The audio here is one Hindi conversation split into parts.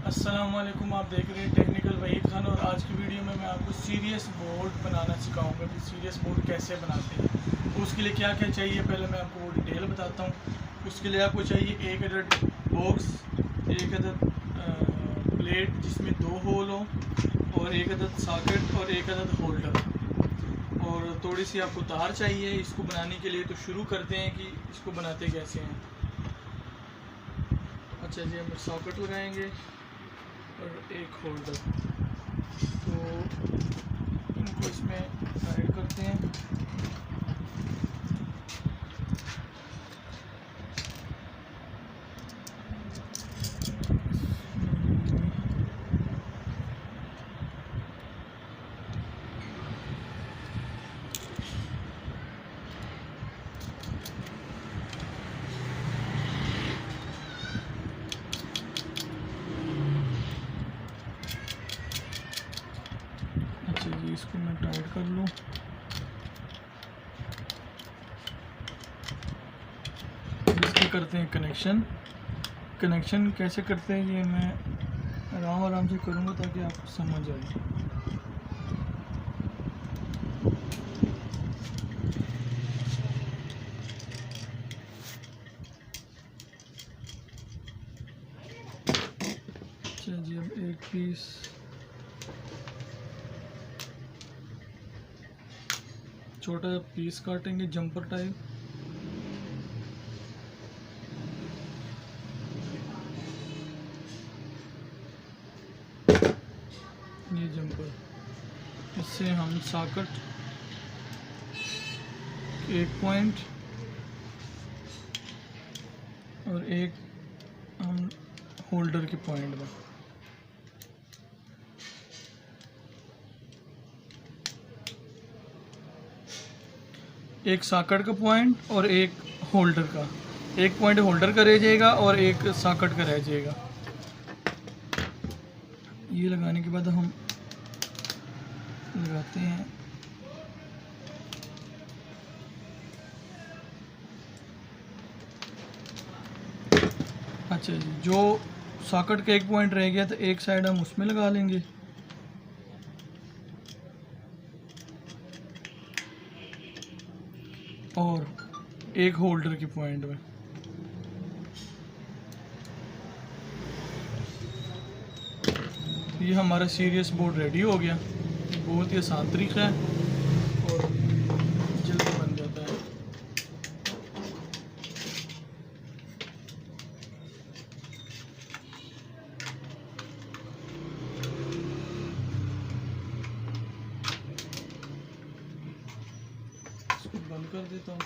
अस्सलामुअलैकुम, आप देख रहे हैं टेक्निकल वहीद खान। और आज की वीडियो में मैं आपको सीरियस बोर्ड बनाना सिखाऊंगा कि सीरियस बोर्ड कैसे बनाते हैं। तो उसके लिए क्या क्या चाहिए पहले मैं आपको वो डिटेल बताता हूँ। उसके लिए आपको चाहिए एक अदद बॉक्स, एक अदद प्लेट जिसमें 2 होल हो, और एक अदद सॉकेट और एक अदद होल्डर, और थोड़ी सी आपको तार चाहिए इसको बनाने के लिए। तो शुरू करते हैं कि इसको बनाते कैसे हैं। अच्छा जी, हम सॉकेट लगाएंगे और एक होल्डर, तो इनको इसमें टाइट करते हैं। अच्छा जी, इसको मैं टाइट कर लूँ। इसके करते हैं कनेक्शन कैसे करते हैं ये मैं आराम से करूँगा ताकि आपको समझ आए। अच्छा जी, अब एक पीस छोटा पीस काटेंगे जंपर टाइप। ये जंपर, इससे हम सॉकेट एक पॉइंट और एक हम होल्डर के पॉइंट में एक सॉकेट का पॉइंट और एक होल्डर का, एक पॉइंट होल्डर का रह जाएगा और एक सॉकेट का रह जाएगा। ये लगाने के बाद हम लगाते हैं अच्छा जी, जो सॉकेट का एक पॉइंट रह गया तो एक साइड हम उसमें लगा लेंगे, और एक होल्डर के पॉइंट में। ये हमारा सीरियस बोर्ड रेडी हो गया। बहुत ही आसान तरीका है और जल्दी बन जाता है। इसको बंद कर देता हूँ।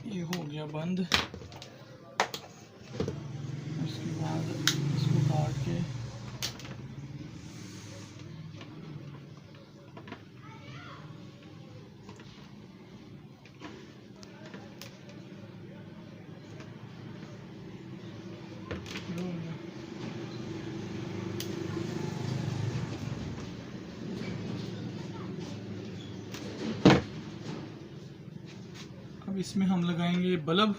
ये हो गया बंद। उसके बाद इसको काट के अब इसमें हम लगाएंगे बल्ब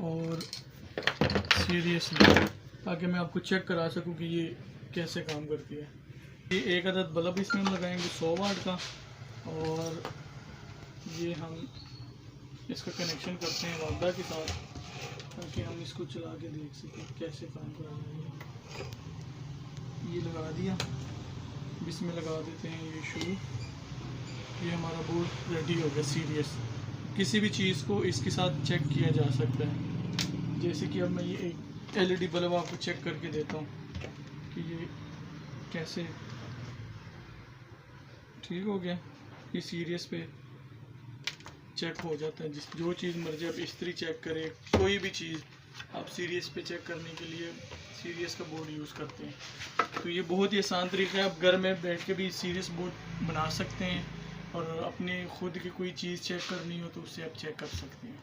और सीरियसली, ताकि मैं आपको चेक करा सकूं कि ये कैसे काम करती है। ये एक अदद बल्ब इसमें हम लगाएंगे 100 वाट का, और ये हम इसका कनेक्शन करते हैं वादा के साथ ताकि हम इसको चला के देख सकें कैसे काम कर रहा है। ये लगा दिया, इसमें लगा देते हैं ये शुरू। ये हमारा बोर्ड रेडी हो गया सीरियस। किसी भी चीज़ को इसके साथ चेक किया जा सकता है। जैसे कि अब मैं ये एक LED बल्ब आपको चेक करके देता हूँ कि ये कैसे ठीक हो गया। ये सीरियस पे चेक हो जाता है। जो चीज़ मर्जी आप इस्त्री चेक करें, कोई भी चीज़ आप सीरियस पे चेक करने के लिए सीरियस का बोर्ड यूज़ करते हैं। तो ये बहुत ही आसान तरीका है। आप घर में बैठ के भी सीरियस बोर्ड बना सकते हैं, और अपने खुद की कोई चीज़ चेक करनी हो तो उससे आप चेक कर सकते हैं।